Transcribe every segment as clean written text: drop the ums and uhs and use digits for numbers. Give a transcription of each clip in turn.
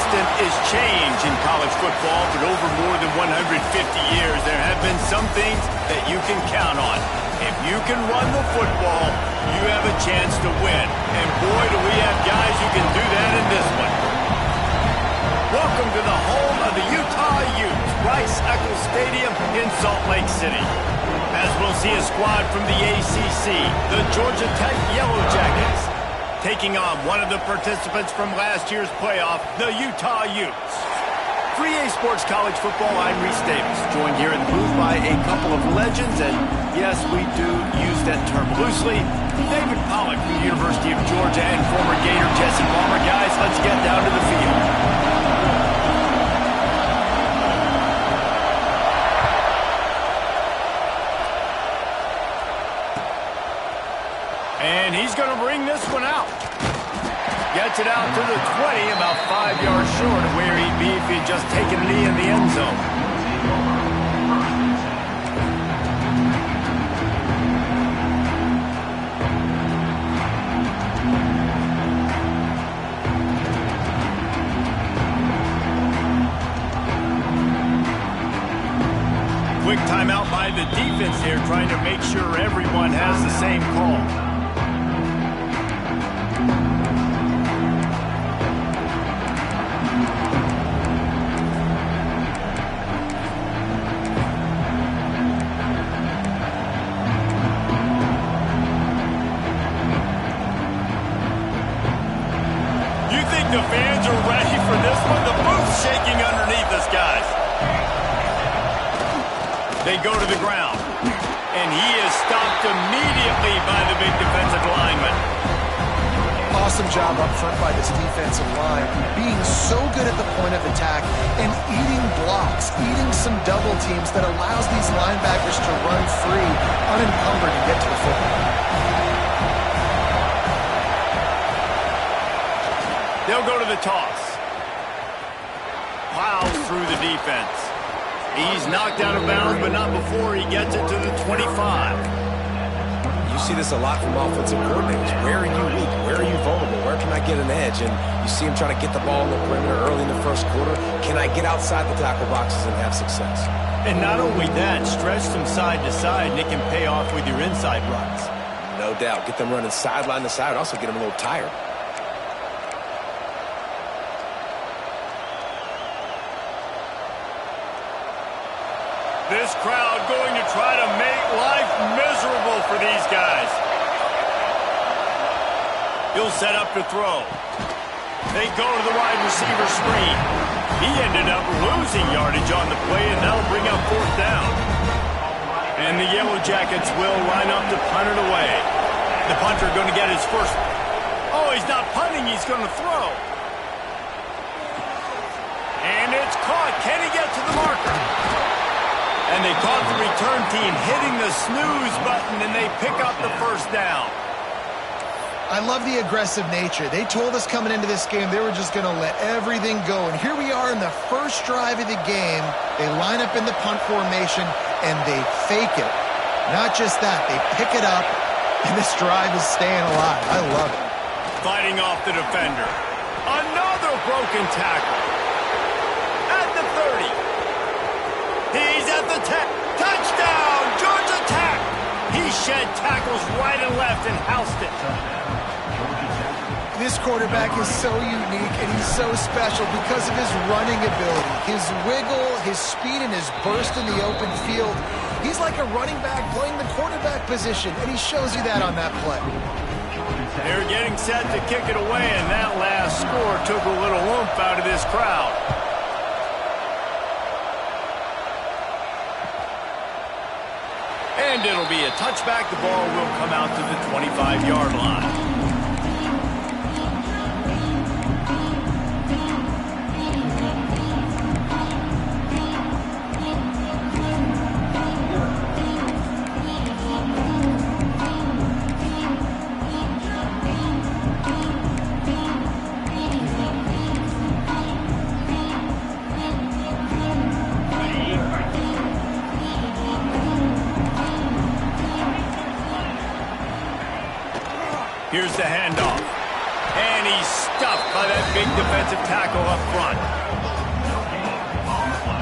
constant is change in college football, but over more than 150 years, there have been some things that you can count on. If you can run the football, you have a chance to win. And boy, do we have guys who can do that in this one. Welcome to the home of the Utah Utes, Rice-Eccles Stadium in Salt Lake City. As we'll see a squad from the ACC, the Georgia Tech Yellow Jackets, taking on one of the participants from last year's playoff, the Utah Utes. 3A Sports College Football, I'm Reese Davis, joined here in the booth by a couple of legends, and yes, we do use that term loosely. David Pollack from the University of Georgia and former Gator Jesse Palmer. Guys, let's get down to the field. And he's going to bring this one out. Gets it out to the 20, about 5 yards short of where he'd be if he'd just taken a knee in the end zone. Quick timeout by the defense here, trying to make sure everyone has the same call. The fans are ready for this one. The booth's shaking underneath us, guys. They go to the ground, and he is stopped immediately by the big defensive lineman. Awesome job up front by this defensive line, being so good at the point of attack and eating blocks, eating some double teams that allows these linebackers to run free, unencumbered, and get to the football. They'll go to the toss. Plows through the defense. He's knocked out of bounds, but not before he gets it to the 25. You see this a lot from offensive coordinators. Where are you weak? Where are you vulnerable? Where can I get an edge? And you see him trying to get the ball in the perimeter early in the first quarter. Can I get outside the tackle boxes and have success? And not only that, stretch them side to side, and it can pay off with your inside runs. No doubt. Get them running sideline to side. Also get them a little tired. This crowd going to try to make life miserable for these guys. He'll set up to throw. They go to the wide receiver screen. He ended up losing yardage on the play, and that'll bring up fourth down. And the Yellow Jackets will line up to punt it away. The punter going to get his first. Oh, he's not punting. He's going to throw. And it's caught. Can he get to the marker? And they caught the return team hitting the snooze button, and they pick up the first down. I love the aggressive nature. They told us coming into this game they were just going to let everything go. And here we are in the first drive of the game. They line up in the punt formation, and they fake it. Not just that, they pick it up, and this drive is staying alive. I love it. Fighting off the defender. Another broken tackle. At the 30. He's at the 10. Touchdown, Georgia Tech. He shed tackles right and left and housed it. This quarterback is so unique and he's so special because of his running ability, his wiggle, his speed, and his burst in the open field. He's like a running back playing the quarterback position, and he shows you that on that play. They're getting set to kick it away, and that last score took a little oomph out of this crowd. And it'll be a touchback. The ball will come out to the 25-yard line. Here's the handoff. And he's stuffed by that big defensive tackle up front.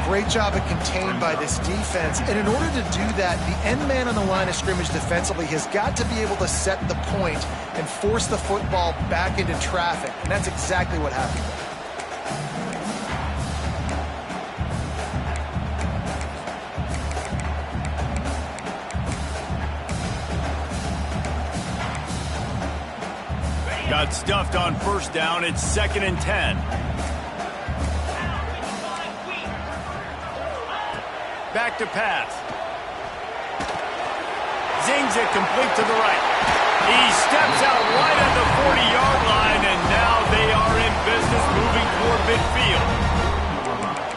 Great job of contained by this defense. And in order to do that, the end man on the line of scrimmage defensively has got to be able to set the point and force the football back into traffic. And that's exactly what happened. Got stuffed on first down. It's 2nd and 10. Back to pass. Zings it complete to the right. He steps out right at the 40-yard line, and now they are in business moving toward midfield.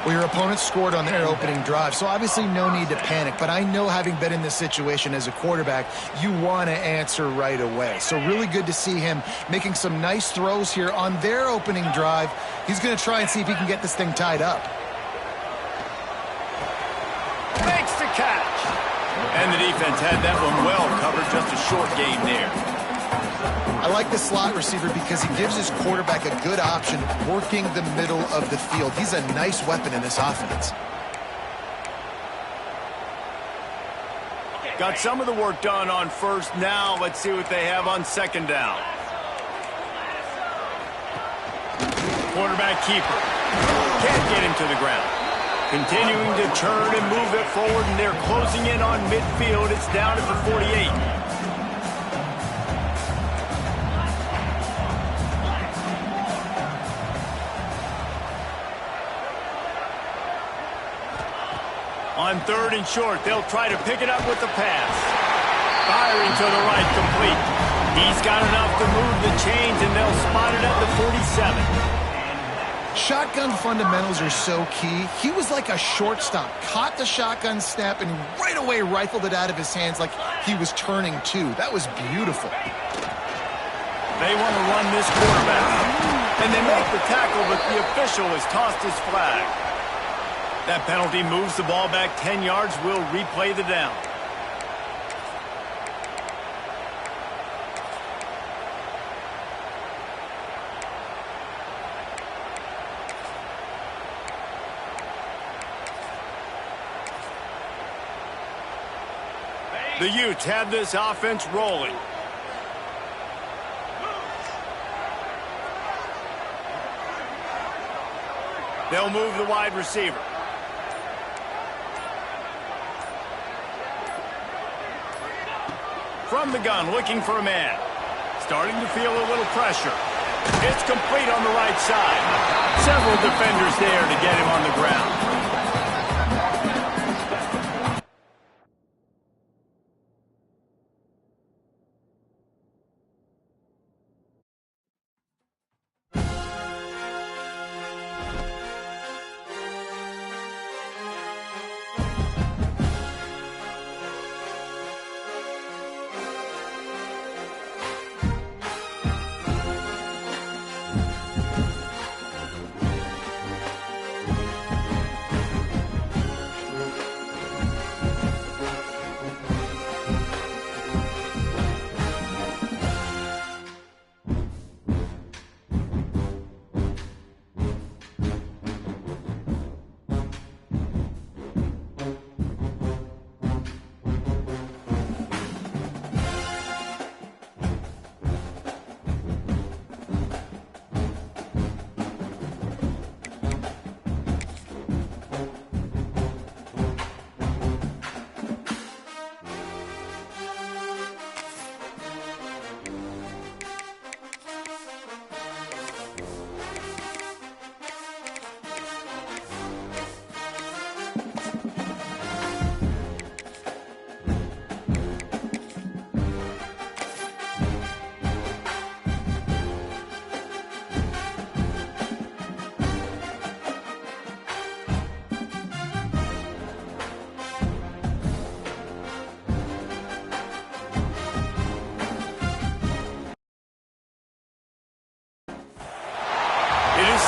Well, your opponent scored on their opening drive, so obviously no need to panic. But I know, having been in this situation as a quarterback, you want to answer right away. So really good to see him making some nice throws here on their opening drive. He's going to try and see if he can get this thing tied up. Makes the catch. And the defense had that one well covered. Just a short gain there. I like the slot receiver because he gives his quarterback a good option working the middle of the field. He's a nice weapon in this offense. Got some of the work done on first. Now let's see what they have on 2nd down. Quarterback keeper. Can't get him to the ground. Continuing to turn and move it forward, and they're closing in on midfield. It's down at the 48. On 3rd and short, they'll try to pick it up with the pass. Firing to the right, complete. He's got enough to move the chains, and they'll spot it at the 47. Shotgun fundamentals are so key. He was like a shortstop, caught the shotgun snap, and right away rifled it out of his hands like he was turning two. That was beautiful. They want to run this quarterback. And they make the tackle, but the official has tossed his flag. That penalty moves the ball back 10 yards. We'll replay the down. The Utes have this offense rolling. They'll move the wide receiver. From the gun, looking for a man. Starting to feel a little pressure. It's complete on the right side. Several defenders there to get him on the ground.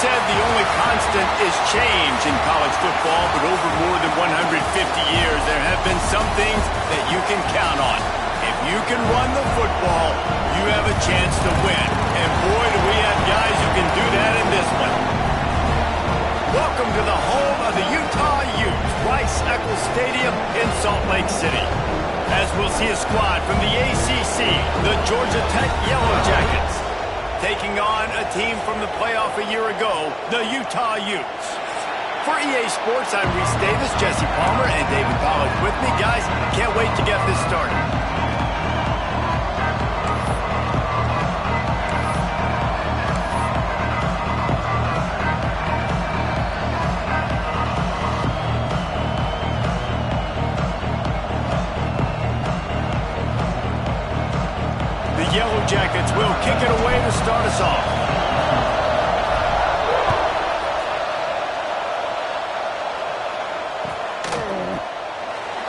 Said the only constant is change in college football, but over more than 150 years, there have been some things that you can count on. If you can run the football, you have a chance to win. And boy, do we have can do that in this one. Welcome to the home of the Utah Utes, Rice-Eccles Stadium in Salt Lake City. As we'll see a squad from the ACC, the Georgia Tech Yellow Jackets, taking on a team from the playoff a year ago, the Utah Utes. For EA Sports, I'm Reese Davis, Jesse Palmer, and David Pollack with me. Guys, can't wait to get this started. The Yellow Jackets will kick it away to start us off.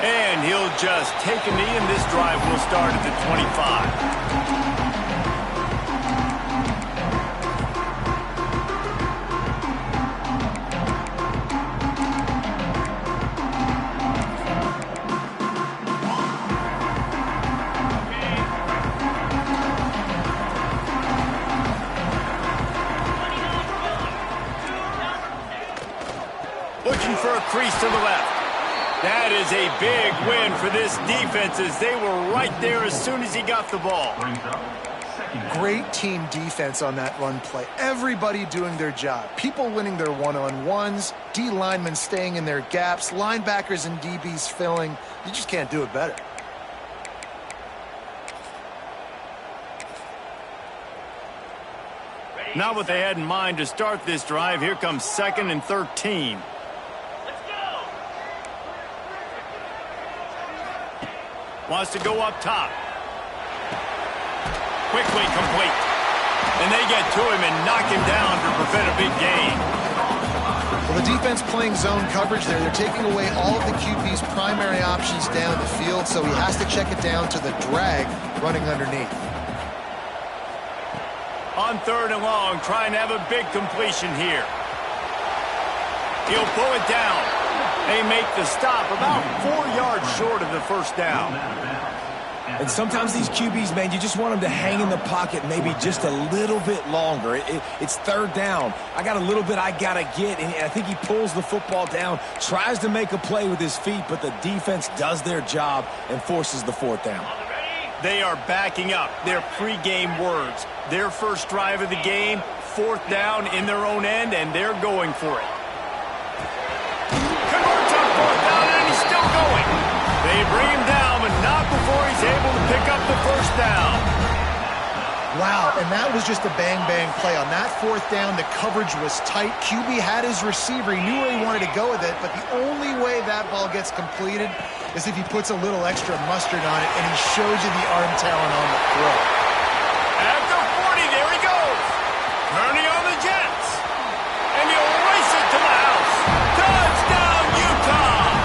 And he'll just take a knee, and this drive will start at the 25. Looking for a crease to the left. That is a big win for this defense as they were right there as soon as he got the ball. Great team defense on that run play. Everybody doing their job. People winning their one-on-ones, D linemen staying in their gaps, linebackers and DBs filling. You just can't do it better. Not what they had in mind to start this drive. Here comes 2nd and 13. Wants to go up top. Quickly complete. And they get to him and knock him down to prevent a big gain. Well, the defense playing zone coverage there. They're taking away all of the QB's primary options down the field, so he has to check it down to the drag running underneath. On 3rd and long, trying to have a big completion here. He'll pull it down. They make the stop about 4 yards short of the first down. And sometimes these QBs, man, you just want them to hang in the pocket maybe just a little bit longer. It's 3rd down. I got a little bit I got to get, and I think he pulls the football down, tries to make a play with his feet, but the defense does their job and forces the 4th down. They are backing up their pregame words. Their first drive of the game, 4th down in their own end, and they're going for it. Converts on 4th down, and he's still going. They bring him down, but not before he's able to pick up the 1st down. Wow, and that was just a bang-bang play. On that 4th down, the coverage was tight. QB had his receiver. He knew where he wanted to go with it, but the only way that ball gets completed is if he puts a little extra mustard on it, and he shows you the arm talent on the throw. After 40, there he goes. Turning on the Jets. And he'll race it to the house. Touchdown, Utah!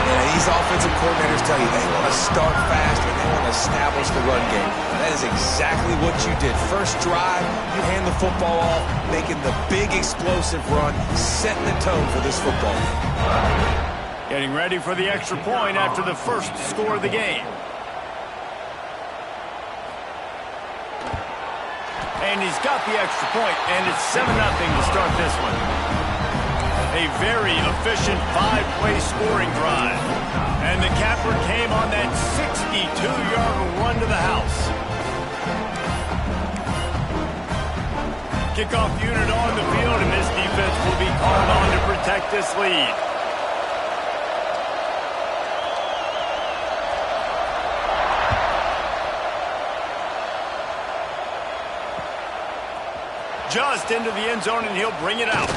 Yeah, these offensive coordinators tell you they want to start fast and they want to establish the run game. That is exactly what you did. First drive, you hand the football off, making the big explosive run, setting the tone for this football game. Getting ready for the extra point after the first score of the game. And he's got the extra point, and it's 7-0 to start this one. A very efficient 5-play scoring drive. And the capper came on that 62-yard run to the house. Kickoff unit on the field, and this defense will be called on to protect this lead. Just into the end zone, and he'll bring it out.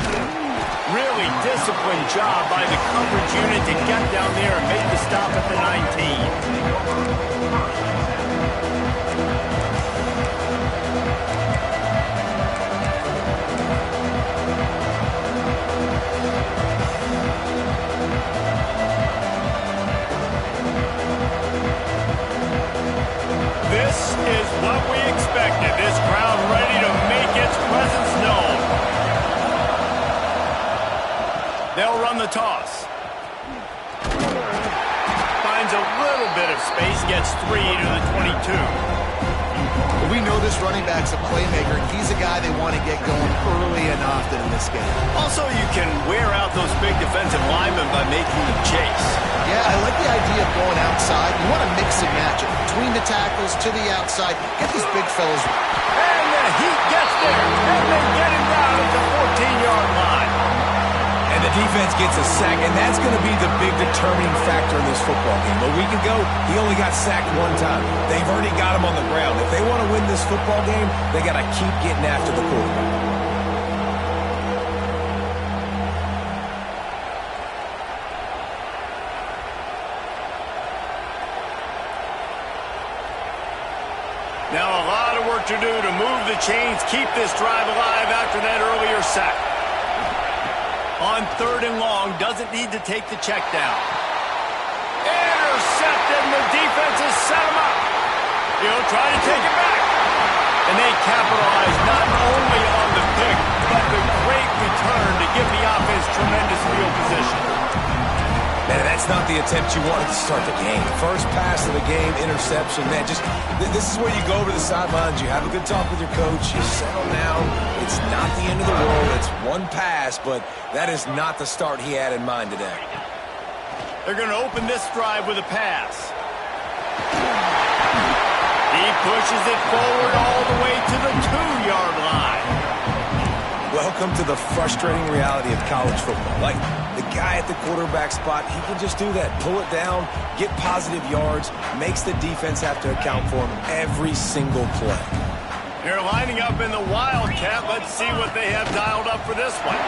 Really disciplined job by the coverage unit to get down there and make the stop at the 19. This is what we expected. This crowd ready to make its presence known. They'll run the toss. Finds a little bit of space, gets 3 to the 22. We know this running back's a playmaker, and he's a guy they want to get going early and often in this game. Also, you can wear out those big defensive linemen by making them chase. Yeah, I like the idea of going outside. You want to mix and match it. Between the tackles, to the outside. Get these big fellas. And the heat gets there, and they get him down at the 14-yard line. And the defense gets a sack, and that's going to be the big determining factor in this football game. A week ago, he only got sacked one time. They've already got him on the ground. If they want to win this football game, they got to keep getting after the quarterback. Now a lot of work to do to move the chains, keep this drive alive after that earlier sack. On 3rd and long, doesn't need to take the check down. Intercepted, and the defense has set him up. He'll try to take it back. And they capitalize not only on the pick, but the great return to give the offense tremendous field position. Man, that's not the attempt you wanted to start the game. First pass of the game, interception. Man, this is where you go over the sidelines. You have a good talk with your coach. You settle down. It's not the end of the world. It's one pass, but that is not the start he had in mind today. They're going to open this drive with a pass. He pushes it forward all the way to the 2-yard line. Welcome to the frustrating reality of college football. Like, the guy at the quarterback spot, he can just do that. Pull it down, get positive yards, makes the defense have to account for him every single play. They're lining up in the Wildcat. Let's see what they have dialed up for this one.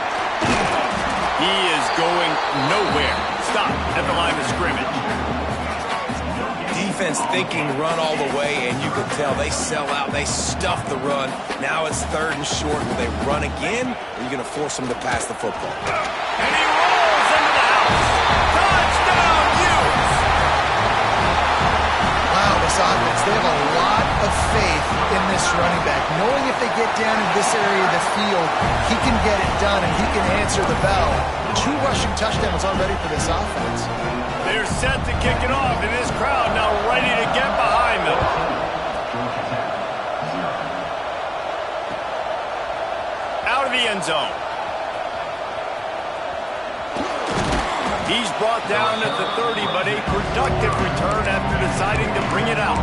He is going nowhere. Stop at the line of scrimmage. Defense thinking run all the way, and you can tell they sell out. They stuff the run. Now it's 3rd and short. Will they run again, or are you going to force them to pass the football? And he rolls into the house. Touchdown, Utes! Wow, this offense, they have a lot of faith in this running back. Knowing if they get down in this area of the field, he can get it done and he can answer the bell. 2 rushing touchdowns already for this offense. They're set to kick it off, and this crowd now ready to get behind them. Out of the end zone. He's brought down at the 30, but a productive return after deciding to bring it out.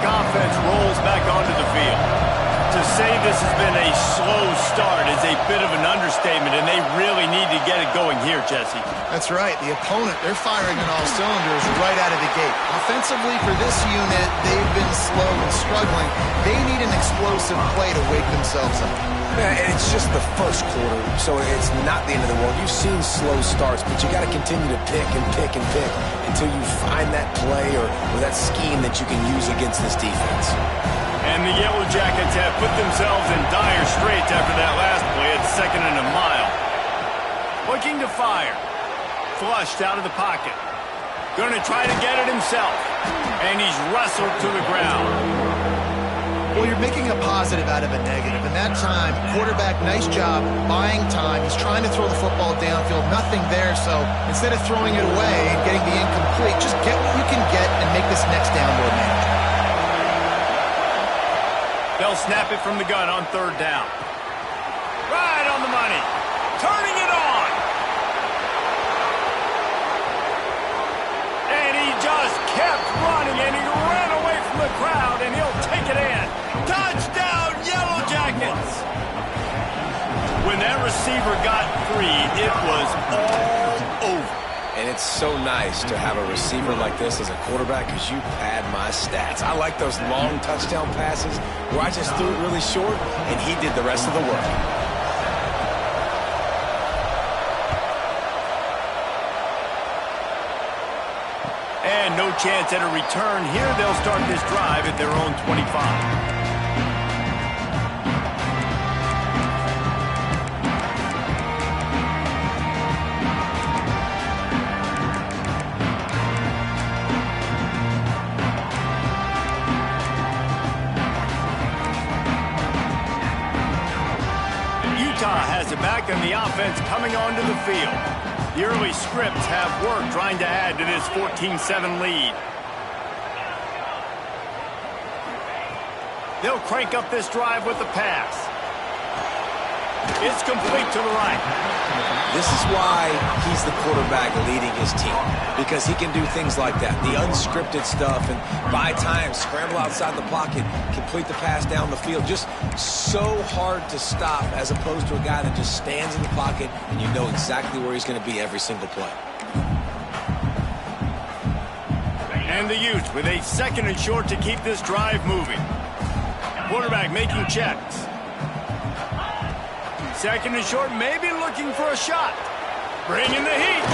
Offense rolls back onto the field. To say this has been a slow start is a bit of an understatement, and they really need to get it going here, Jesse. That's right. The opponent, they're firing on all cylinders right out of the gate. Offensively, for this unit, they've been slow and struggling. They need an explosive play to wake themselves up. Yeah, and it's just the first quarter, so it's not the end of the world. You've seen slow starts, but you got to continue to pick and pick and pick until you find that play or that scheme that you can use against this defense. And the Yellow Jackets have put themselves in dire straits after that last play at 2nd and a mile. Looking to fire. Flushed out of the pocket. Going to try to get it himself. And he's wrestled to the ground. Well, you're making a positive out of a negative. And that time, quarterback, nice job, buying time. He's trying to throw the football downfield. Nothing there, so instead of throwing it away and getting the incomplete, just get what you can get and make this next down more manageable. They'll snap it from the gun on 3rd down. Right on the money. Turning it on. And he just kept running, and he ran away from the crowd, and he'll take it in. Touchdown, Yellow Jackets! When that receiver got free, it was all over. And it's so nice to have a receiver like this as a quarterback because you pad my stats. I like those long touchdown passes where I just threw it really short, and he did the rest of the work. And no chance at a return here. They'll start this drive at their own 25. and the offense coming onto the field. The early scripts have worked trying to add to this 14-7 lead. They'll crank up this drive with the pass. It's complete to the right. This is why he's the quarterback leading his team, because he can do things like that, the unscripted stuff, and buy time, scramble outside the pocket, complete the pass down the field. Just so hard to stop, as opposed to a guy that just stands in the pocket and you know exactly where he's going to be every single play. And the Utes with a 2nd and short to keep this drive moving. Quarterback making checks. 2nd and short, maybe looking for a shot. Bringing the heat.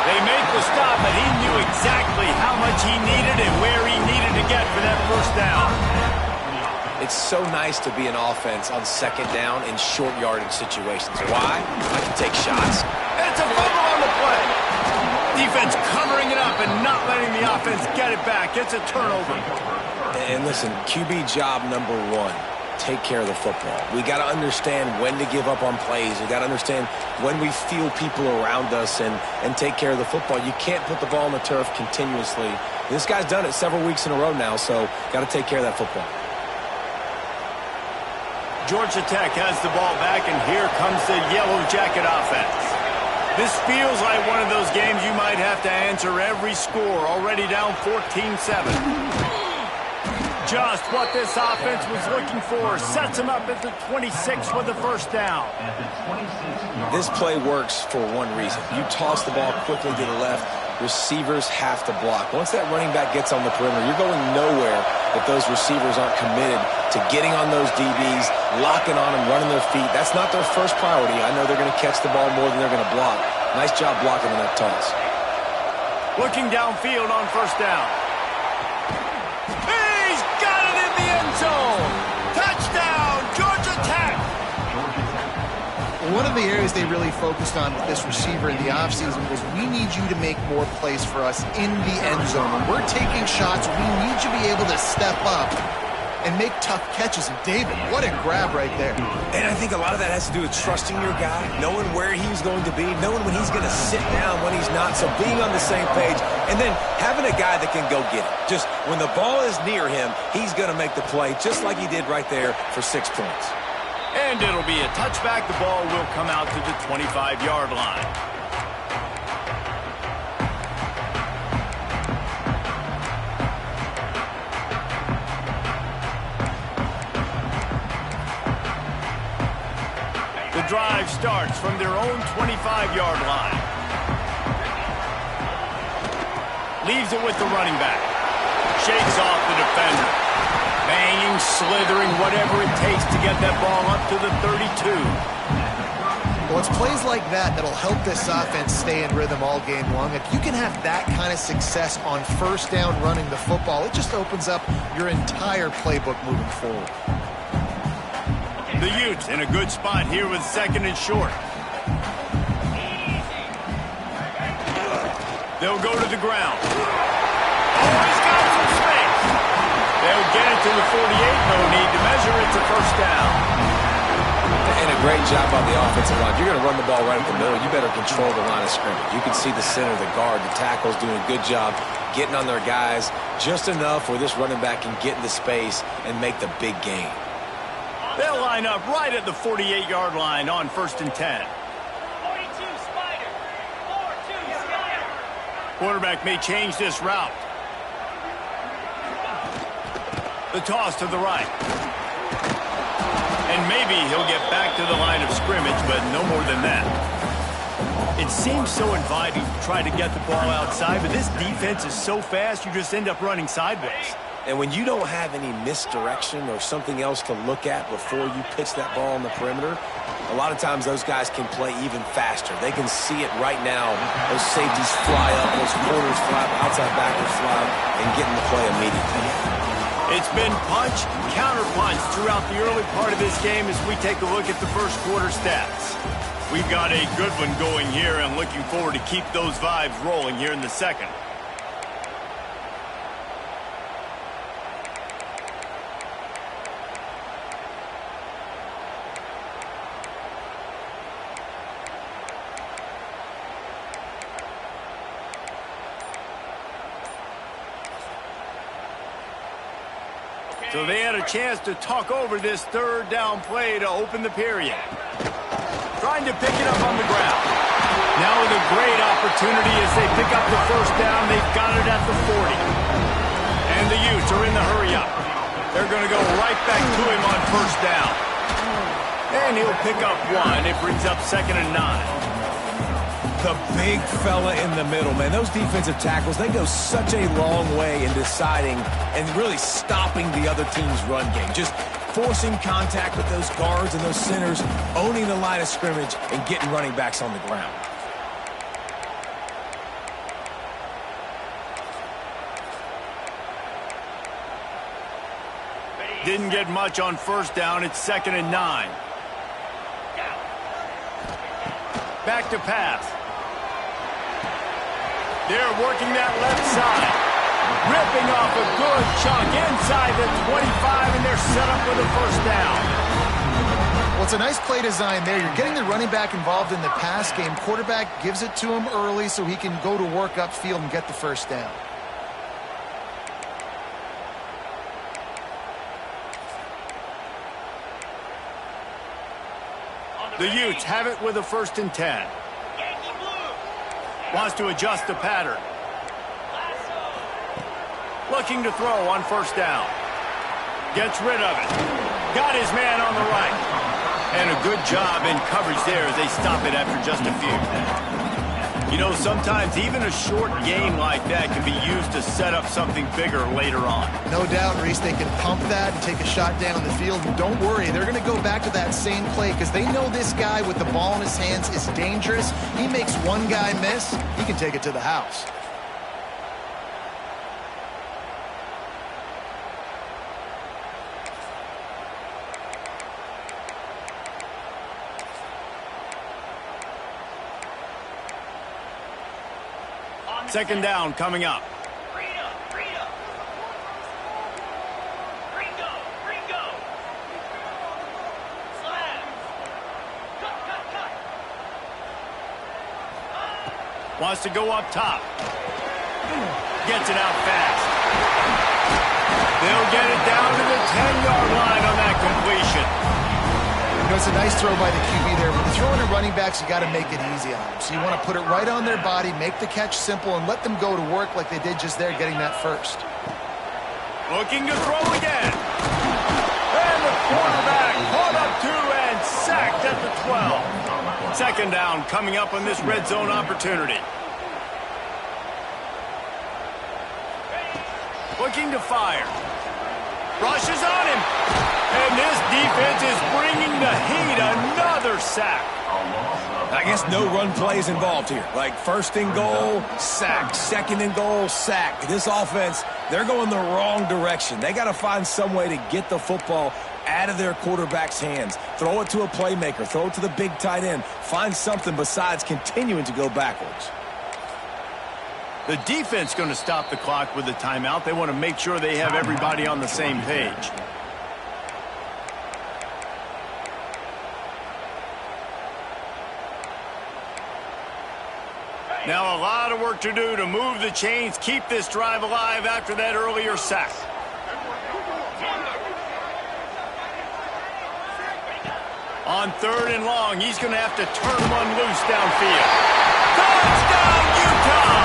They make the stop, but he knew exactly how much he needed and where he needed to get for that first down. It's so nice to be an offense on 2nd down in short yardage situations. Why? I can take shots. It's a fumble on the play. Defense covering it up and not letting the offense get it back. It's a turnover. And listen, QB job number 1. Take care of the football. We got to understand when to give up on plays. We got to understand when we feel people around us and take care of the football. You can't put the ball on the turf continuously. This guy's done it several weeks in a row now, so got to take care of that football. Georgia Tech has the ball back, and here comes the Yellow Jacket offense. This feels like one of those games you might have to answer every score. Already down 14-7. Just what this offense was looking for. Sets him up at the 26 with the first down. This play works for one reason. You toss the ball quickly to the left. Receivers have to block. Once that running back gets on the perimeter, you're going nowhere if those receivers aren't committed to getting on those DBs, locking on them, running their feet. That's not their first priority. I know they're going to catch the ball more than they're going to block. Nice job blocking on that toss. Looking downfield on first down. Zone. Touchdown, Georgia Tech. One of the areas they really focused on with this receiver in the offseason was we need you to make more plays for us in the end zone. When we're taking shots, we need you to be able to step up and make tough catches. And David, what a grab right there. And I think a lot of that has to do with trusting your guy, knowing where he's going to be, knowing when he's going to sit down, when he's not. So being on the same page, and then having a guy that can go get it. Just when the ball is near him, he's going to make the play, just like he did right there for 6 points. And it'll be a touchback. The ball will come out to the 25-yard line. The drive starts from their own 25-yard line. Leaves it with the running back. Shakes off the defender. Banging, slithering, whatever it takes to get that ball up to the 32. Well, it's plays like that that'll help this offense stay in rhythm all game long. If you can have that kind of success on first down running the football, it just opens up your entire playbook moving forward. The Utes in a good spot here with 2nd and short. They'll go to the ground. Oh, he's got some space. They'll get it to the 48. No need to measure it to first down. And a great job on the offensive line. You're going to run the ball right at the middle. You better control the line of scrimmage. You can see the center, the guard, the tackles doing a good job getting on their guys just enough where this running back can get into space and make the big gain. They'll line up right at the 48-yard line on 1st and 10. 42 Spider. 4-2 Spider. Quarterback may change this route. The toss to the right. And maybe he'll get back to the line of scrimmage, but no more than that. It seems so inviting to try to get the ball outside, but this defense is so fast you just end up running sideways. And when you don't have any misdirection or something else to look at before you pitch that ball on the perimeter, a lot of times those guys can play even faster. They can see it right now. Those safeties fly up, those corners fly up, outside backers fly up, and get in the play immediately. It's been punch, counter punch throughout the early part of this game as we take a look at the first quarter stats. We've got a good one going here and looking forward to keep those vibes rolling here in the second. So they had a chance to talk over this third down play to open the period. Trying to pick it up on the ground. Now with a great opportunity as they pick up the first down. They've got it at the 40. And the Utes are in the hurry-up. They're going to go right back to him on first down. And he'll pick up one. It brings up 2nd and 9. The big fella in the middle, man. Those defensive tackles, they go such a long way in deciding and really stopping the other team's run game. Just forcing contact with those guards and those centers, owning the line of scrimmage, and getting running backs on the ground. Didn't get much on first down. It's 2nd and 9. Back to pass. They're working that left side. Ripping off a good chunk inside the 25, and they're set up with a first down. Well, it's a nice play design there. You're getting the running back involved in the pass game. Quarterback gives it to him early so he can go to work upfield and get the first down. The Utes have it with a 1st and 10. Wants to adjust the pattern. Looking to throw on first down. Gets rid of it. Got his man on the right. And a good job in coverage there as they stop it after just a few. You know, sometimes even a short game like that can be used to set up something bigger later on. No doubt, Reese, they can pump that and take a shot down the field. And don't worry, they're going to go back to that same play because they know this guy with the ball in his hands is dangerous. He makes one guy miss, he can take it to the house. Second down coming up. Wants to go up top. Gets it out fast. They'll get it down to the 10-yard line on that completion. You know, it's a nice throw by the QB there. When you're throwing at running backs, you got to make it easy on them. So you want to put it right on their body, make the catch simple, and let them go to work like they did just there, getting that first. Looking to throw again. And the quarterback caught up to and sacked at the 12. Second down coming up on this red zone opportunity. Looking to fire. Rushes on him. And this defense is bringing the heat. Another sack. I guess no run plays involved here. Like 1st and goal, sack. 2nd and goal, sack. This offense, they're going the wrong direction. They got to find some way to get the football out of their quarterback's hands. Throw it to a playmaker. Throw it to the big tight end. Find something besides continuing to go backwards. The defense going to stop the clock with a timeout. They want to make sure they have everybody on the same page. Now a lot of work to do to move the chains, keep this drive alive after that earlier sack. On 3rd and long, he's going to have to turn one loose downfield. Touchdown, Utah!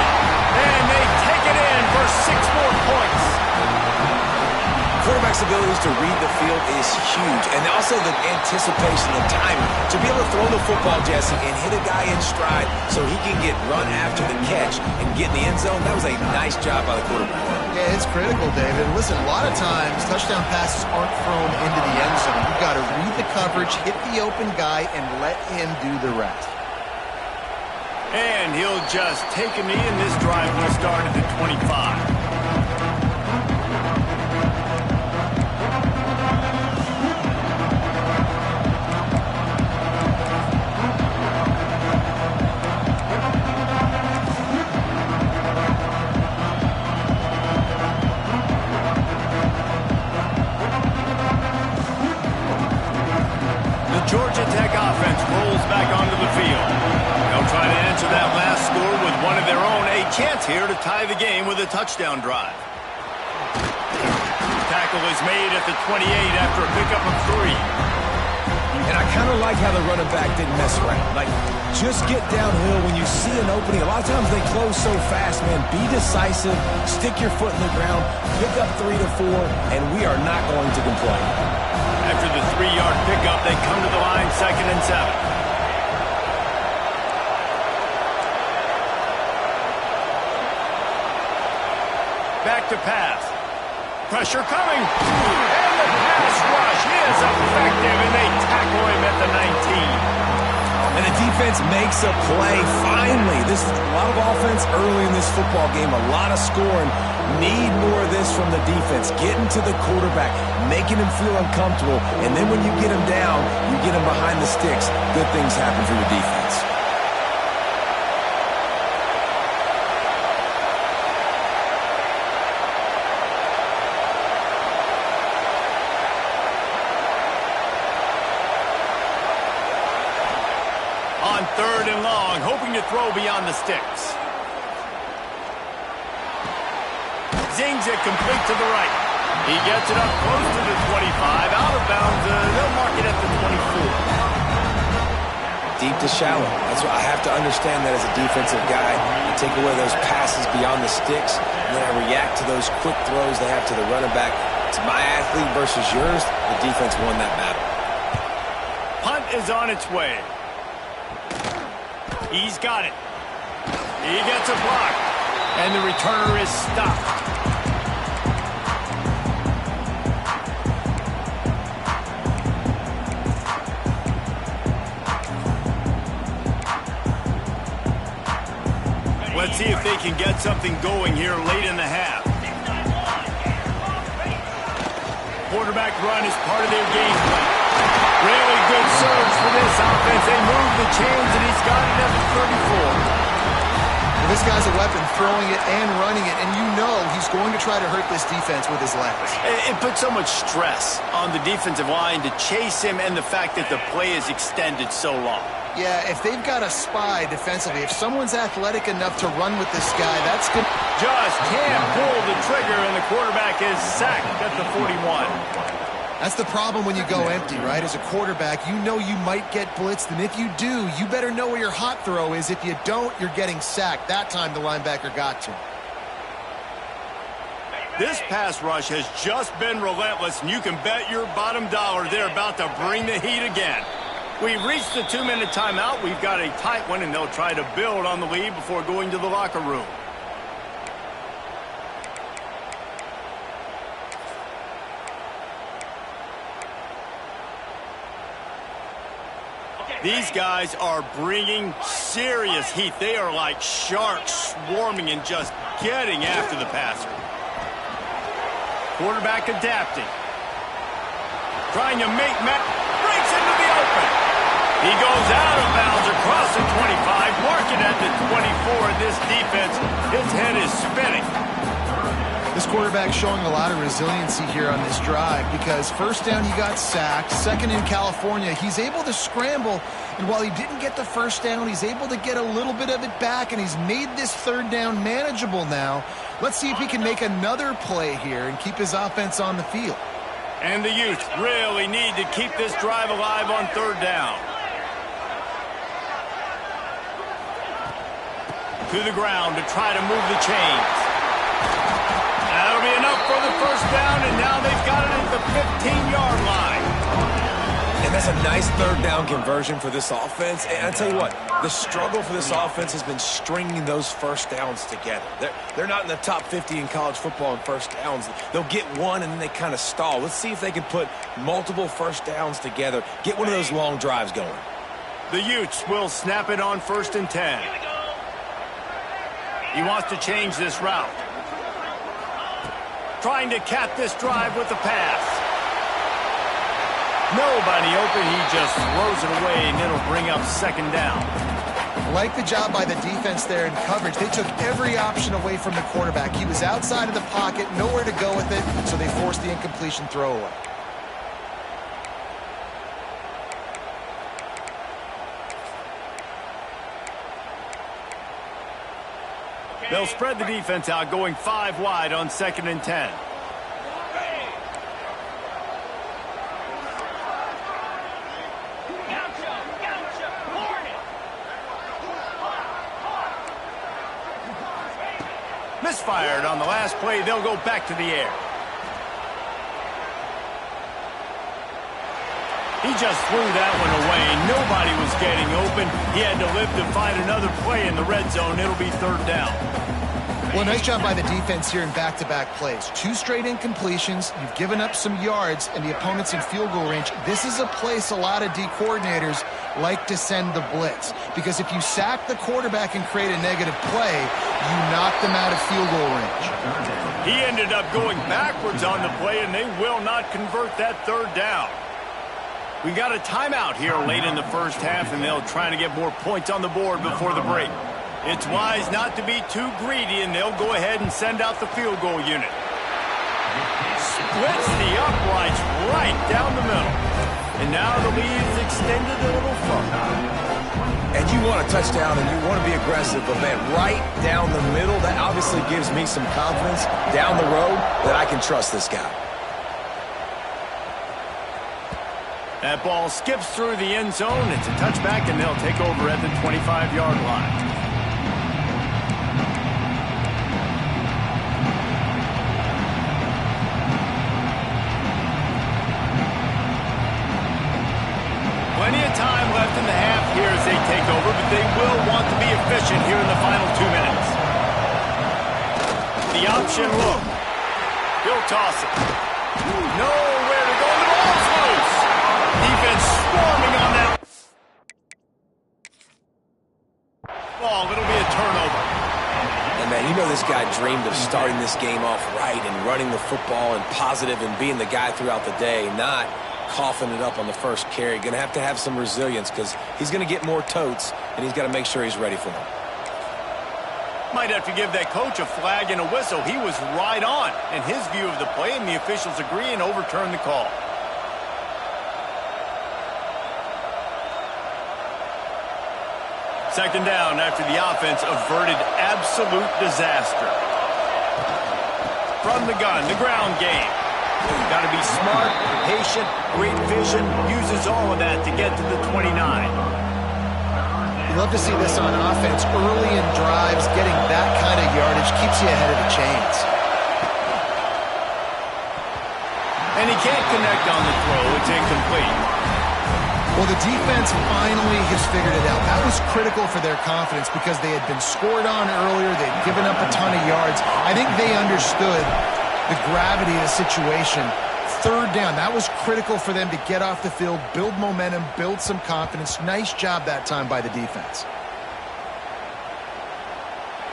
And they take it in for 6 more points. Quarterback's abilities to read the field is huge, and also the anticipation, the timing. To be able to throw the football, Jesse, and hit a guy in stride so he can get run after the catch and get in the end zone, that was a nice job by the quarterback. Yeah, it's critical, David. Listen, a lot of times, touchdown passes aren't thrown into the end zone. You've got to read the coverage, hit the open guy, and let him do the rest. And he'll just take a knee, and this drive will start at the 25. Georgia Tech offense rolls back onto the field. They'll try to answer that last score with one of their own. A chance here to tie the game with a touchdown drive. Tackle tackle is made at the 28 after a pickup of 3. And I kind of like how the running back didn't mess around. Like, just get downhill when you see an opening. A lot of times they close so fast, man. Be decisive, stick your foot in the ground, pick up 3 to 4, and we are not going to complain. After the 3-yard pickup, they come to the line, 2nd and 7. Back to pass. Pressure coming. And the pass rush is effective, and they tackle him at the 19. And the defense makes a play. Finally, this is a lot of offense early in this football game, a lot of scoring. Need more of this from the defense. Getting to the quarterback, making him feel uncomfortable, and then when you get him down, you get him behind the sticks. Good things happen for your defense. On 3rd and long, hoping to throw beyond the sticks. Zings it complete to the right. He gets it up close to the 25. Out of bounds, they'll mark it at the 24. Deep to shallow. That's what I have to understand that as a defensive guy. I take away those passes beyond the sticks, and then I react to those quick throws they have to the running back. It's my athlete versus yours. The defense won that battle. Punt is on its way. He's got it. He gets a block, and the returner is stopped. Let's see if they can get something going here late in the half. Quarterback run is part of their game plan. Really good surge for this offense. They move the chains, and he's got it at the 34. Well, this guy's a weapon, throwing it and running it, and you know he's going to try to hurt this defense with his legs. It puts so much stress on the defensive line to chase him, and the fact that the play is extended so long. Yeah, if they've got a spy defensively, if someone's athletic enough to run with this guy, that's good. Just can't pull the trigger, and the quarterback is sacked at the 41. That's the problem when you go empty, right? As a quarterback, you know you might get blitzed, and if you do, you better know where your hot throw is. If you don't, you're getting sacked. That time the linebacker got to him. This pass rush has just been relentless, and you can bet your bottom dollar they're about to bring the heat again. We've reached the 2-minute timeout. We've got a tight one, and they'll try to build on the lead before going to the locker room. These guys are bringing serious heat. They are like sharks swarming and just getting after the passer. Quarterback adapting. Trying to make breaks into the open. He goes out of bounds across the 25, marking at the 24. This defense, his head is spinning. This quarterback showing a lot of resiliency here on this drive because first down he got sacked, second in California, he's able to scramble, and while he didn't get the first down, he's able to get a little bit of it back, and he's made this 3rd down manageable now. Let's see if he can make another play here and keep his offense on the field. And the youth really need to keep this drive alive on 3rd down. To the ground to try to move the chains. That'll be enough for the first down, and now they've got it at the 15-yard line. And that's a nice 3rd down conversion for this offense. And I tell you what, the struggle for this offense has been stringing those first downs together. They're not in the top 50 in college football in first downs. They'll get one, and then they kind of stall. Let's see if they can put multiple first downs together, get one of those long drives going. The Utes will snap it on 1st and 10. He wants to change this route. Trying to cap this drive with the pass. Nobody open. He just throws it away, and it'll bring up 2nd down. Like the job by the defense there in coverage. They took every option away from the quarterback. He was outside of the pocket, nowhere to go with it, so they forced the incompletion throwaway. They'll spread the defense out, going 5 wide on 2nd and 10. Misfired on the last play. They'll go back to the air. He just threw that one away. Nobody was getting open. He had to live to find another play in the red zone. It'll be third down. Well, nice job by the defense here in back-to-back plays. 2 straight incompletions. You've given up some yards, and the opponent's in field goal range. This is a place a lot of D coordinators like to send the blitz, because if you sack the quarterback and create a negative play, you knock them out of field goal range. He ended up going backwards on the play, and they will not convert that third down. We got a timeout here late in the first half, and they'll try to get more points on the board before the break. It's wise not to be too greedy, and they'll go ahead and send out the field goal unit. Splits the uprights right down the middle. And now the lead's extended a little further. And you want a touchdown, and you want to be aggressive, but man, right down the middle, that obviously gives me some confidence down the road that I can trust this guy. That ball skips through the end zone. It's a touchback, and they'll take over at the 25-yard line. Plenty of time left in the half here as they take over, but they will want to be efficient here in the final 2 minutes. The option look. He'll toss it. Nowhere to go. The ball's loose. Defense swarming on that ball. It'll be a turnover. And man, you know this guy dreamed of starting this game off right and running the football and positive and being the guy throughout the day, not coughing it up on the first carry. Going to have some resilience because he's going to get more totes, and he's got to make sure he's ready for them. Might have to give that coach a flag and a whistle. He was right on in his view of the play, and the officials agree and overturn the call. Second down after the offense averted absolute disaster. From the gun, the ground game. Got to be smart, patient, great vision, uses all of that to get to the 29. You love to see this on offense. Early in drives, getting that kind of yardage keeps you ahead of the chains. And he can't connect on the throw. It's incomplete. Well, the defense finally has figured it out. That was critical for their confidence because they had been scored on earlier. They'd given up a ton of yards. I think they understood the gravity of the situation. Third down, that was critical for them to get off the field, build momentum, build some confidence. Nice job that time by the defense.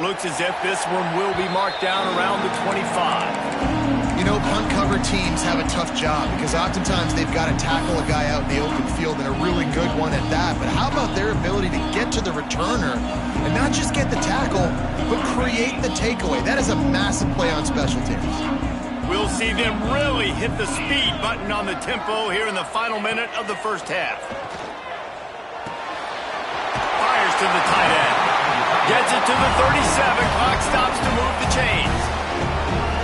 Looks as if this one will be marked down around the 25. You know, punt cover teams have a tough job because oftentimes they've got to tackle a guy out in the open field, and a really good one at that. But how about their ability to get to the returner and not just get the tackle, but create the takeaway? That is a massive play on special teams. We'll see them really hit the speed button on the tempo here in the final minute of the first half. Fires to the tight end. Gets it to the 37. Clock stops to move the chains.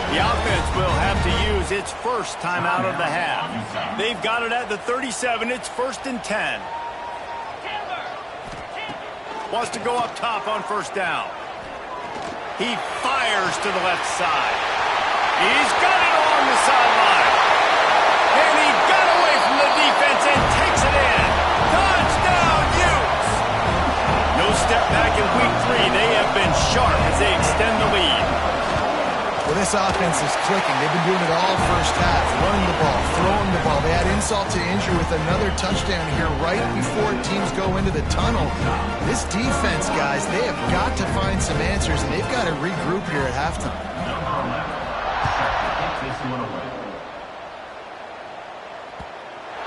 The offense will have to use its first timeout of the half. They've got it at the 37. It's 1st and 10. Wants to go up top on first down. He fires to the left side. He's got it along the sideline. And he got away from the defense and takes it in. Touchdown, Utes! No step back in week 3. They have been sharp as they extend the lead. Well, this offense is clicking. They've been doing it all first half. Running the ball, throwing the ball. They had insult to injury with another touchdown here right before teams go into the tunnel. This defense, guys, they have got to find some answers, and they've got to regroup here at halftime.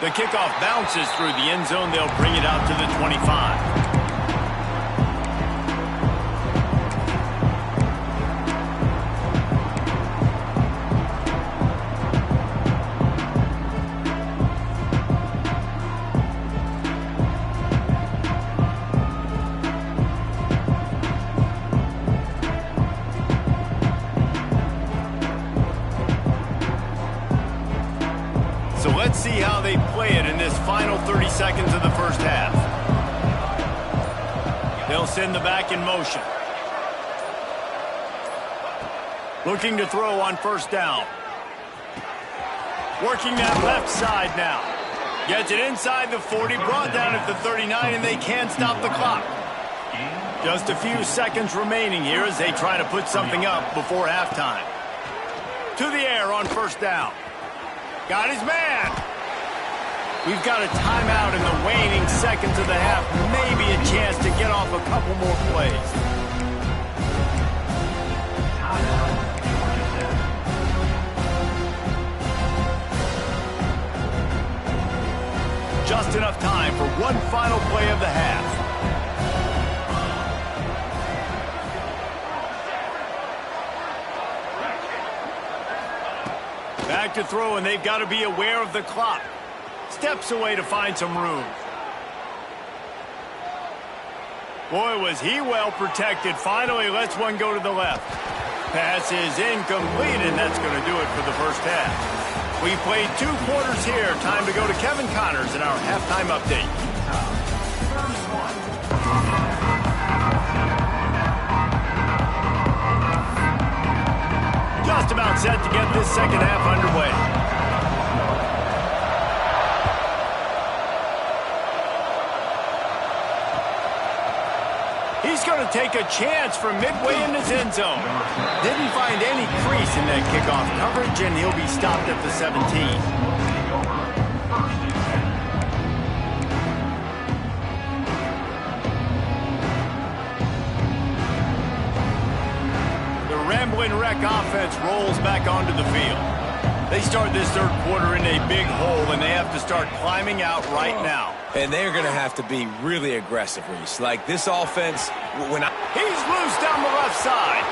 The kickoff bounces through the end zone. They'll bring it out to the 25. So let's see how they play it in this final 30 seconds of the first half. They'll send the back in motion. Looking to throw on first down. Working that left side now. Gets it inside the 40, brought down at the 39, and they can't stop the clock. Just a few seconds remaining here as they try to put something up before halftime. To the air on first down. Got his man. We've got a timeout in the waning seconds of the half. Maybe a chance to get off a couple more plays. Just enough time for one final play of the half. Back to throw, and they've got to be aware of the clock. Steps away to find some room. Boy, was he well protected. Finally lets one go to the left. Pass is incomplete, and that's going to do it for the first half. We played 2 quarters here. Time to go to Kevin Connors in our halftime update. Just about set to get this second half underway. He's going to take a chance from midway in his end zone. Didn't find any crease in that kickoff coverage, and he'll be stopped at the 17. Rambling Wreck offense rolls back onto the field. They start this third quarter in a big hole, and they have to start climbing out right now. And they're going to have to be really aggressive, Reese. Like this offense, He's loose down the left side.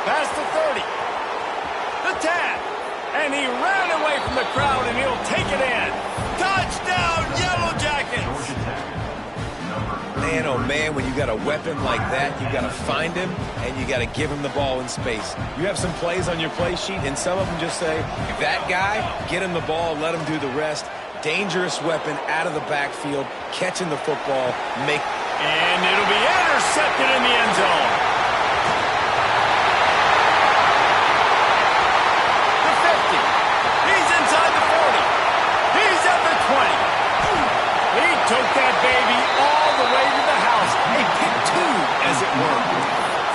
Past the 30. The tap. And he ran away from the crowd, and he'll take it in. Touchdown, Yellow Jackets! Man, oh man, when you got a weapon like that, you got to find him and you got to give him the ball in space. You have some plays on your play sheet, and some of them just say, that guy, get him the ball, let him do the rest. Dangerous weapon out of the backfield, catching the football, and it'll be intercepted in the end zone. The 50. He's inside the 40. He's at the 20. He took that baby all the way to the house. A pick 2, as it were.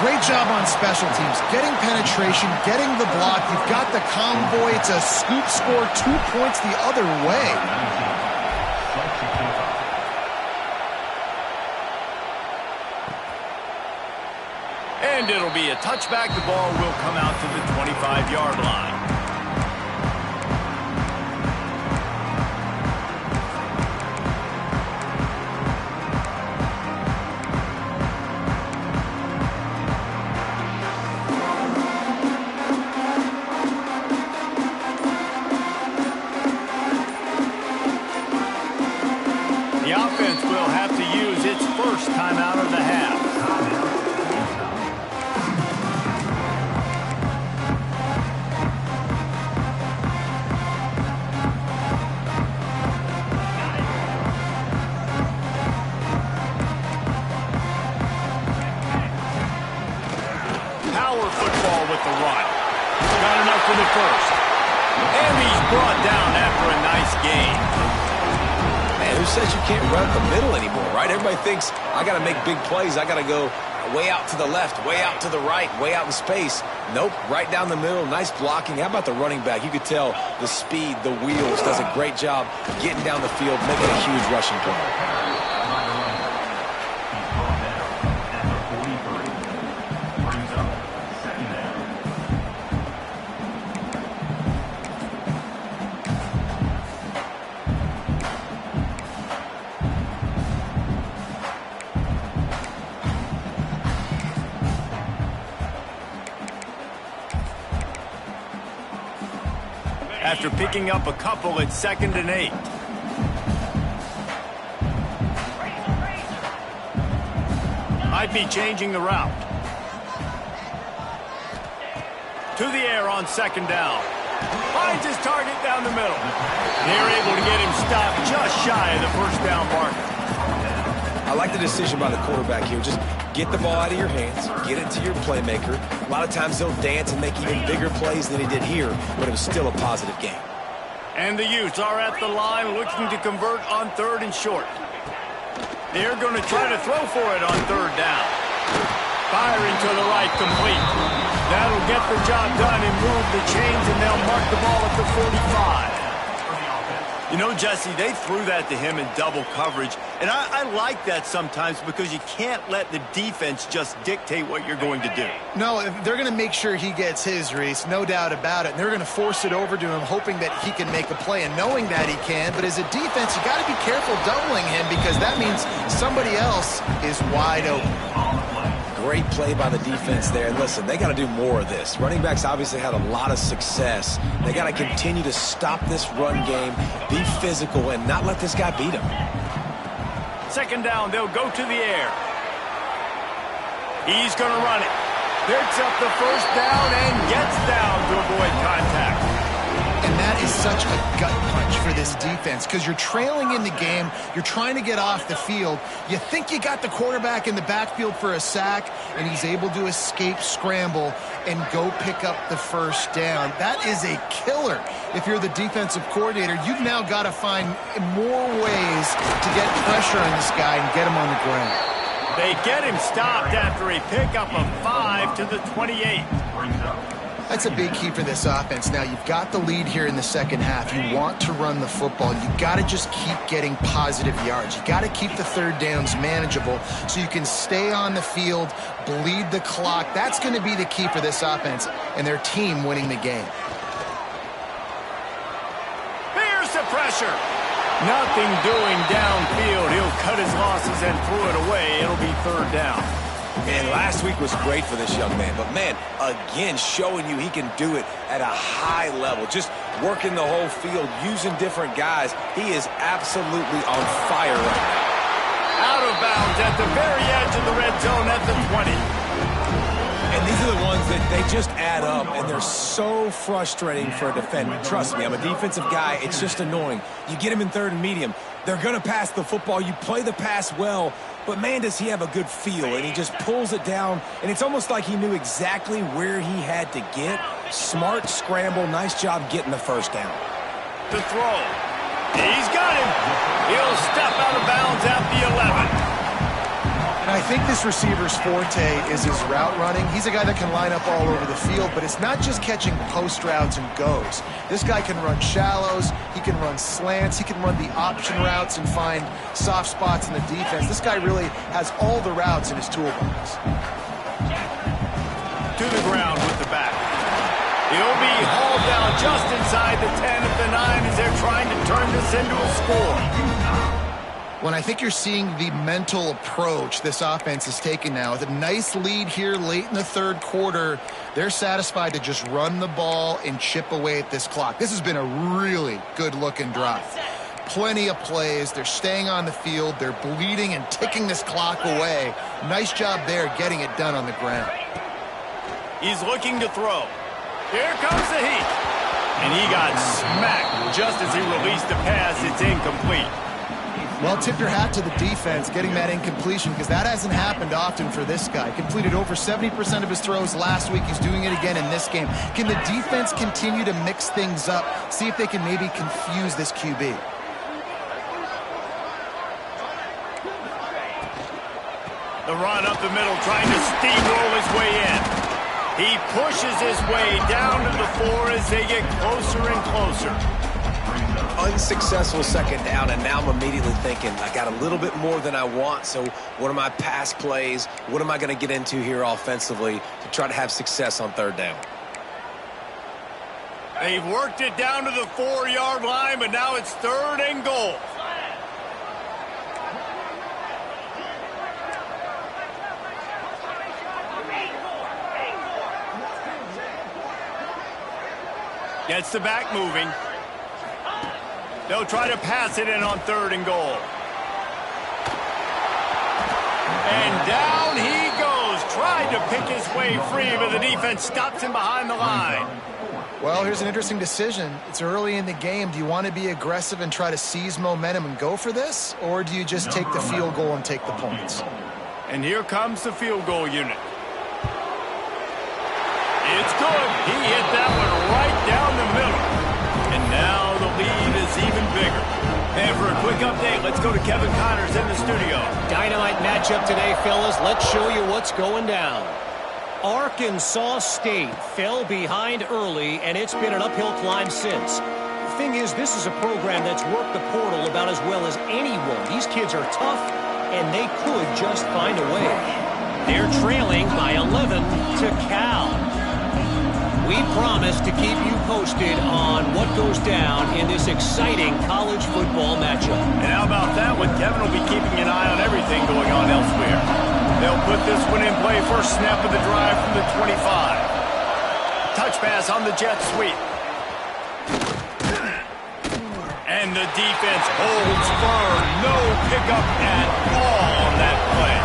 Great job on special teams. Getting penetration, getting the block. You've got the convoy. It's a scoop score, 2 points the other way. And it'll be a touchback. The ball will come out to the 25-yard line. The offense will have to use its first timeout of the half. Power football with the run. Got enough for the first. And he's brought down after a nice gain. Man, who says you can't run up the middle anymore, right? Everybody thinks, I got to make big plays. I got to go way out to the left, way out to the right, way out in space. Nope, right down the middle. Nice blocking. How about the running back? You could tell the speed, the wheels, does a great job getting down the field, making a huge rushing play. After picking up a couple at 2nd and 8. Might be changing the route. To the air on 2nd down. Finds his target down the middle. They're able to get him stopped just shy of the first down marker. I like the decision by the quarterback here. Just Get the ball out of your hands, get it to your playmaker. A lot of times he'll dance and make even bigger plays than he did here, but it was still a positive game. And the Utes are at the line looking to convert on 3rd and short. They're going to try to throw for it on 3rd down. Firing to the right, complete. That'll get the job done and move the chains, and they'll mark the ball at the 45. You know, Jesse, they threw that to him in double coverage, and I like that sometimes because you can't let the defense just dictate what you're going to do. No, they're going to make sure he gets his, Reese, no doubt about it. And they're going to force it over to him, hoping that he can make a play and knowing that he can. But as a defense, you got to be careful doubling him because that means somebody else is wide open. Great play by the defense there. And listen, they got to do more of this. Running backs obviously had a lot of success. They got to continue to stop this run game, be physical, and not let this guy beat him. 2nd down, they'll go to the air. He's going to run it. Picks up the 1st down and gets down to avoid contact. And that is such a gut punch for this defense because you're trailing in the game. You're trying to get off the field. You think you got the quarterback in the backfield for a sack, and he's able to escape, scramble, and go pick up the 1st down. That is a killer. If you're the defensive coordinator, you've now got to find more ways to get pressure on this guy and get him on the ground. They get him stopped after a pickup of 5 to the 28. That's a big key for this offense. Now, you've got the lead here in the 2nd half. You want to run the football. You've got to just keep getting positive yards. You've got to keep the 3rd downs manageable so you can stay on the field, bleed the clock. That's going to be the key for this offense and their team winning the game. Here's the pressure. Nothing doing downfield. He'll cut his losses and throw it away. It'll be 3rd down. And last week was great for this young man. But, man, again, showing you he can do it at a high level. Just working the whole field, using different guys. He is absolutely on fire right now. Out of bounds at the very edge of the red zone at the 20. And these are the ones that they just add up, and they're so frustrating for a defender. Trust me, I'm a defensive guy. It's just annoying. You get him in 3rd and medium. They're going to pass the football. You play the pass well, but, man, does he have a good feel. And he just pulls it down, and it's almost like he knew exactly where he had to get. Smart scramble. Nice job getting the 1st down. The throw. He's got him. He'll step out of bounds at the 11. I think this receiver's forte is his route running. He's a guy that can line up all over the field, but it's not just catching post routes and goes. This guy can run shallows, he can run slants, he can run the option routes and find soft spots in the defense. This guy really has all the routes in his toolbox. To the ground with the back. He'll be hauled down just inside the 10 at the 9 as they're trying to turn this into a score. When I think you're seeing the mental approach this offense is taking now, with a nice lead here late in the 3rd quarter, they're satisfied to just run the ball and chip away at this clock. This has been a really good-looking drive. Plenty of plays. They're staying on the field. They're bleeding and ticking this clock away. Nice job there getting it done on the ground. He's looking to throw. Here comes the heat. And he got smacked just as he released the pass. It's incomplete. Well, tip your hat to the defense getting that incompletion because that hasn't happened often for this guy. Completed over 70% of his throws last week. He's doing it again in this game. Can the defense continue to mix things up? See if they can maybe confuse this QB. The run up the middle trying to steamroll his way in. He pushes his way down to the 4 as they get closer and closer. Unsuccessful 2nd down, and now I'm immediately thinking, I got a little bit more than I want, so what are my pass plays? What am I going to get into here offensively to try to have success on 3rd down? They've worked it down to the 4-yard line, but now it's 3rd and goal. Gets the back moving. They'll try to pass it in on 3rd and goal. And down he goes. Tried to pick his way free, but the defense stops him behind the line. Well, here's an interesting decision. It's early in the game. Do you want to be aggressive and try to seize momentum and go for this? Or do you just take the field goal and take the points? And here comes the field goal unit. It's good. He hit that one right down the middle. And now the lead is even bigger. And for a quick update, let's go to Kevin Connors in the studio. Dynamite matchup today, fellas. Let's show you what's going down. Arkansas State fell behind early, and it's been an uphill climb since. The thing is, this is a program that's worked the portal about as well as anyone. These kids are tough, and they could just find a way. They're trailing by 11 to Cal. We promise to keep you posted on what goes down in this exciting college football matchup. And how about that one? Kevin will be keeping an eye on everything going on elsewhere. They'll put this one in play. First snap of the drive from the 25. Touch pass on the jet sweep. And the defense holds firm. No pickup at all on that play.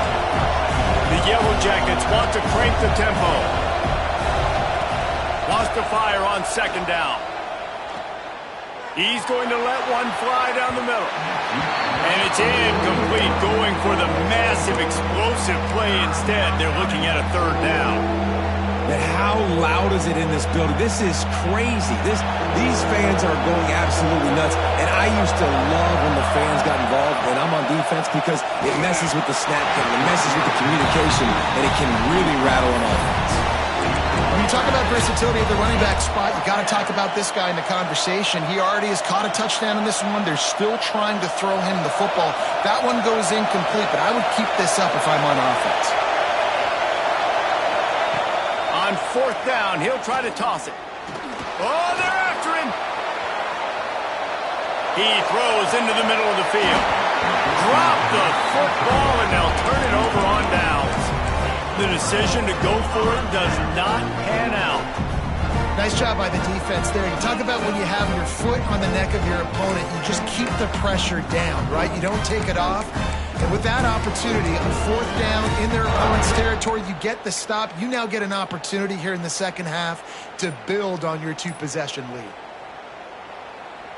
The Yellow Jackets want to crank the tempo. Wants to fire on second down. He's going to let one fly down the middle. And it's incomplete, going for the massive explosive play instead. They're looking at a third down. Man, how loud is it in this building? This is crazy. These fans are going absolutely nuts. And I used to love when the fans got involved, and I'm on defense because it messes with the snap count, it messes with the communication, and it can really rattle an offense. When you talk about versatility at the running back spot, you got to talk about this guy in the conversation. He already has caught a touchdown in this one. They're still trying to throw him the football. That one goes incomplete, but I would keep this up if I'm on offense. On fourth down, he'll try to toss it. Oh, they're after him. He throws into the middle of the field. Drop the football, and they'll turn it over on downs. The decision to go for it does not pan out. Nice job by the defense there. You talk about when you have your foot on the neck of your opponent, you just keep the pressure down, right? You don't take it off. And with that opportunity on fourth down in their opponent's territory, you get the stop. You now get an opportunity here in the second half to build on your two-possession lead.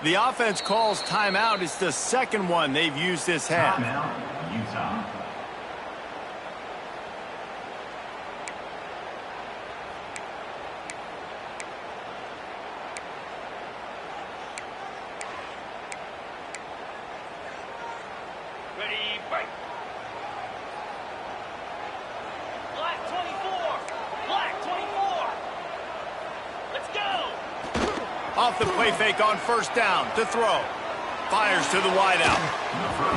The offense calls timeout. It's the second one they've used this half. Timeout, Utah. Ready, break. Black 24. Black 24. Let's go. Off the play fake on first down to throw. Fires to the wideout.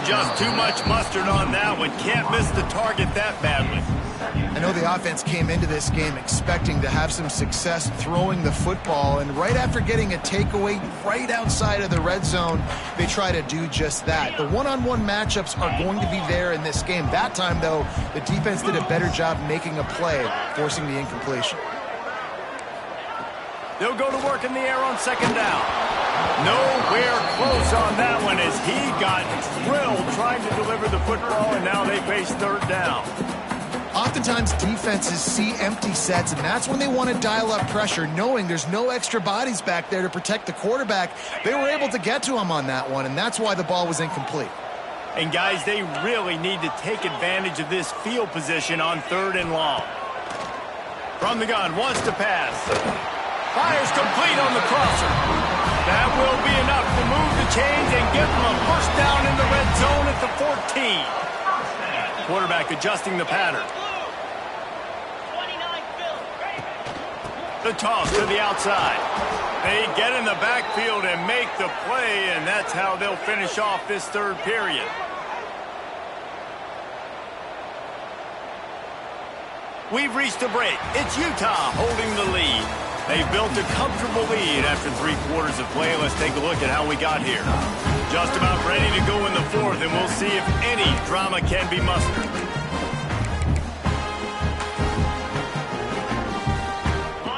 Just too much mustard on that one. Can't miss the target that badly. I know the offense came into this game expecting to have some success throwing the football, and right after getting a takeaway right outside of the red zone, they try to do just that. The one-on-one matchups are going to be there in this game. That time, though, the defense did a better job making a play, forcing the incompletion. They'll go to work in the air on second down. Nowhere close on that one as he got drilled trying to deliver the football, and now they face third down. Oftentimes, defenses see empty sets, and that's when they want to dial up pressure, knowing there's no extra bodies back there to protect the quarterback. They were able to get to him on that one, and that's why the ball was incomplete. And, guys, they really need to take advantage of this field position on third and long. From the gun, wants to pass. Fires complete on the crosser. That will be enough to move the chains and give them a first down in the red zone at the 14. Quarterback adjusting the pattern. 29 Phil. The toss to the outside. They get in the backfield and make the play, and that's how they'll finish off this third period. We've reached a break. It's Utah holding the lead. They've built a comfortable lead after 3 quarters of play. Let's take a look at how we got here. Just about ready to go in the fourth, and we'll see if any drama can be mustered.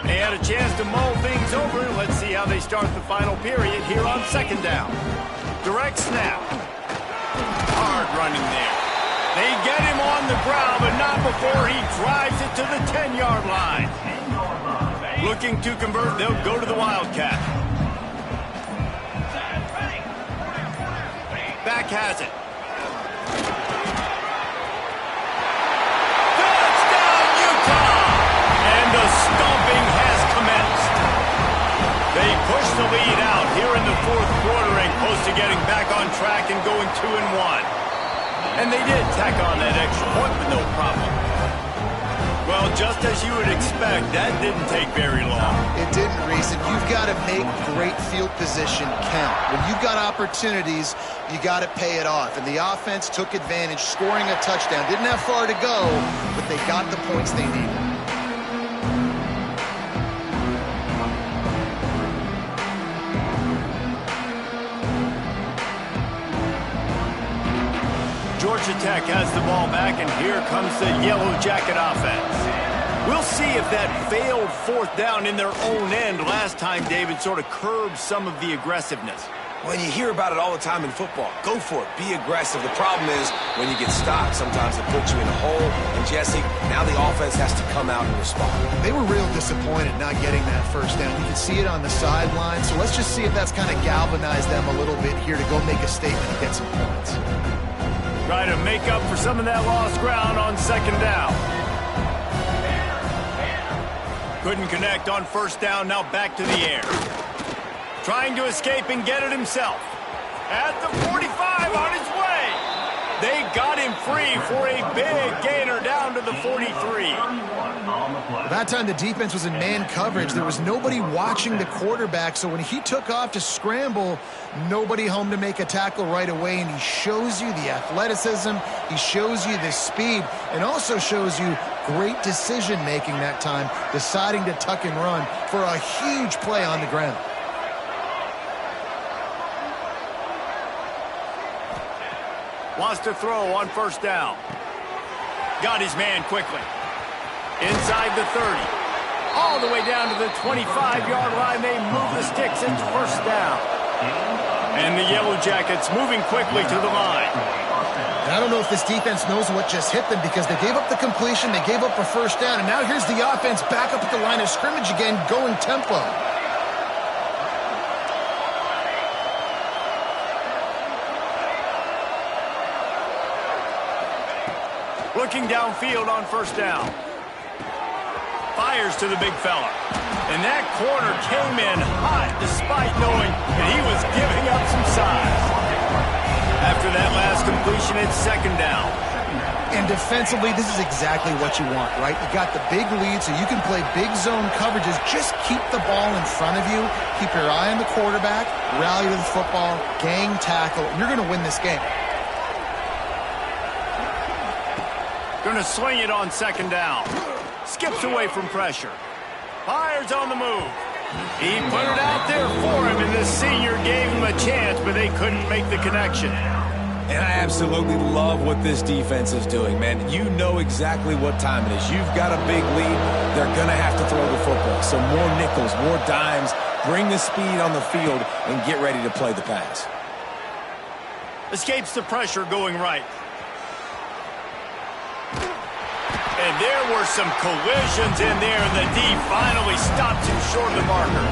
They had a chance to mull things over. Let's see how they start the final period here on second down. Direct snap. Hard running there. They get him on the ground, but not before he drives it to the 10-yard line. Looking to convert, they'll go to the Wildcat. Back has it. push the lead out here in the fourth quarter and close to getting back on track and going 2-1. And they did tack on that extra point with no problem. Well, just as you would expect, that didn't take very long. It didn't, Reese, and you've got to make great field position count. When you've got opportunities, you got to pay it off. And the offense took advantage, scoring a touchdown. Didn't have far to go, but they got the points they needed. Georgia Tech has the ball back, and here comes the Yellow Jacket offense. We'll see if that failed fourth down in their own end last time, David, sort of curbed some of the aggressiveness. Well, you hear about it all the time in football. Go for it. Be aggressive. The problem is when you get stopped, sometimes it puts you in a hole. And, Jesse, now the offense has to come out and respond. They were real disappointed not getting that first down. You can see it on the sideline. So let's just see if that's kind of galvanized them a little bit here to go make a statement and get some points. Try to make up for some of that lost ground on second down. Couldn't connect on first down, now back to the air. Trying to escape and get it himself. At the 45, on his way. They got him free for a big gainer down to the 43. That time the defense was in man coverage. There was nobody watching the quarterback, so when he took off to scramble, nobody home to make a tackle right away, and he shows you the athleticism, he shows you the speed, and also shows you great decision-making that time, deciding to tuck and run for a huge play on the ground. Wants to throw on first down. Got his man quickly. Inside the 30. All the way down to the 25-yard line. They move the sticks into first down. And the Yellow Jackets moving quickly to the line. And I don't know if this defense knows what just hit them because they gave up the completion, they gave up a first down, and now here's the offense back up at the line of scrimmage again, going tempo. Looking downfield on first down. Fires to the big fella. And that corner came in hot despite knowing that he was giving up some size. After that last completion, it's second down. And defensively, this is exactly what you want, right? You got the big lead, so you can play big zone coverages. Just keep the ball in front of you. Keep your eye on the quarterback. Rally to the football. Gang tackle. You're going to win this game. Going to sling it on second down. Skips away from pressure. Fires on the move. He put it out there for him, and the senior gave him a chance, but they couldn't make the connection. And I absolutely love what this defense is doing, man. You know exactly what time it is. You've got a big lead. They're going to have to throw the football. So more nickels, more dimes. Bring the speed on the field and get ready to play the pass. Escapes the pressure going right. And there were some collisions in there, and the D finally stops him short of the marker.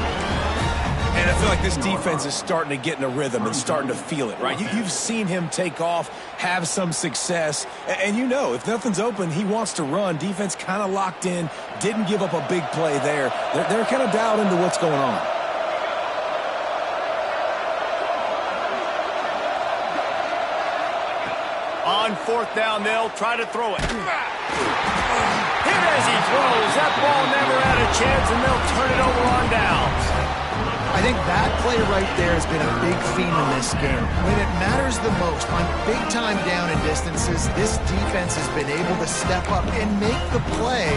And I feel like this defense is starting to get in a rhythm and starting to feel it, right? You've seen him take off, have some success, and you know if nothing's open, he wants to run. Defense kind of locked in, didn't give up a big play there. They're kind of dialed into what's going on. On fourth down, they'll try to throw it. Hit as he throws. That ball never had a chance, and they'll turn it over on downs. I think that play right there has been a big theme in this game. When it matters the most, on big-time down and distances, this defense has been able to step up and make the play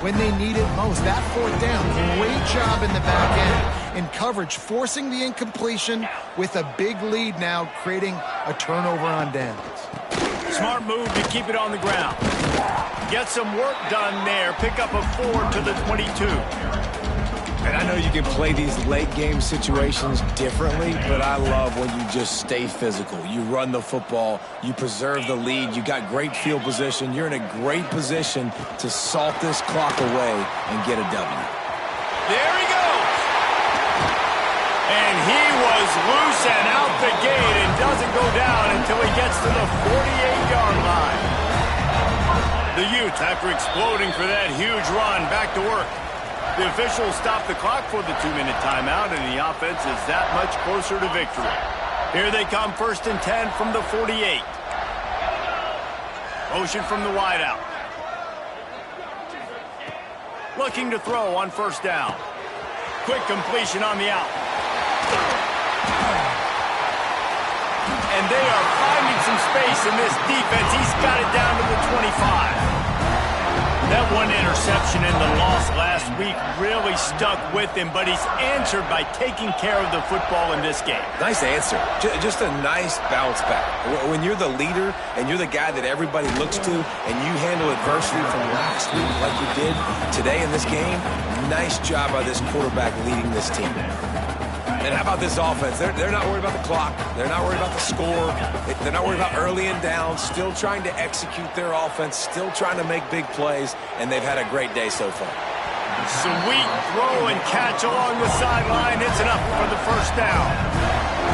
when they need it most. That fourth down, great job in the back end in coverage, forcing the incompletion with a big lead now, creating a turnover on downs. Smart move to keep it on the ground. Get some work done there. Pick up a 4 to the 22. And I know you can play these late game situations differently, but I love when you just stay physical. You run the football, you preserve the lead, you got great field position, you're in a great position to salt this clock away and get a W. There he goes. And he was loose and out the gate and doesn't go down until he gets to the 48-yard line. The Utes, after exploding for that huge run, back to work. The officials stop the clock for the 2-minute timeout, and the offense is that much closer to victory. Here they come, 1st and 10 from the 48. Motion from the wideout. Looking to throw on 1st down. Quick completion on the out. And they are finding some space in this defense. He's got it down to the 25. That one interception and the loss last week really stuck with him, but he's answered by taking care of the football in this game. Nice answer. Just a nice bounce back. When you're the leader and you're the guy that everybody looks to and you handle adversity from last week like you did today in this game, nice job by this quarterback leading this team. And how about this offense? They're not worried about the clock. They're not worried about the score. They're not worried about early and down. Still trying to execute their offense. Still trying to make big plays. And they've had a great day so far. Sweet throw and catch along the sideline. It's enough for the 1st down.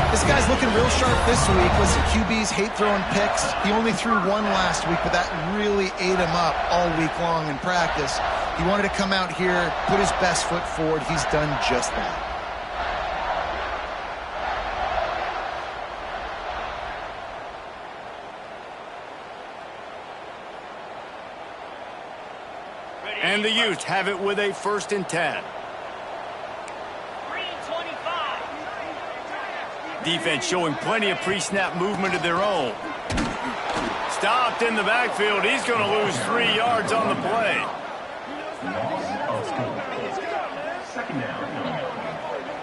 This guy's looking real sharp this week. Listen, QBs hate throwing picks. He only threw one last week, but that really ate him up all week long in practice. He wanted to come out here, put his best foot forward. He's done just that. And the Utes have it with a 1st and 10. 3-25. Defense showing plenty of pre-snap movement of their own. Stopped in the backfield. He's going to lose 3 yards on the play.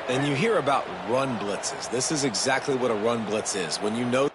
And you hear about run blitzes. This is exactly what a run blitz is. When you know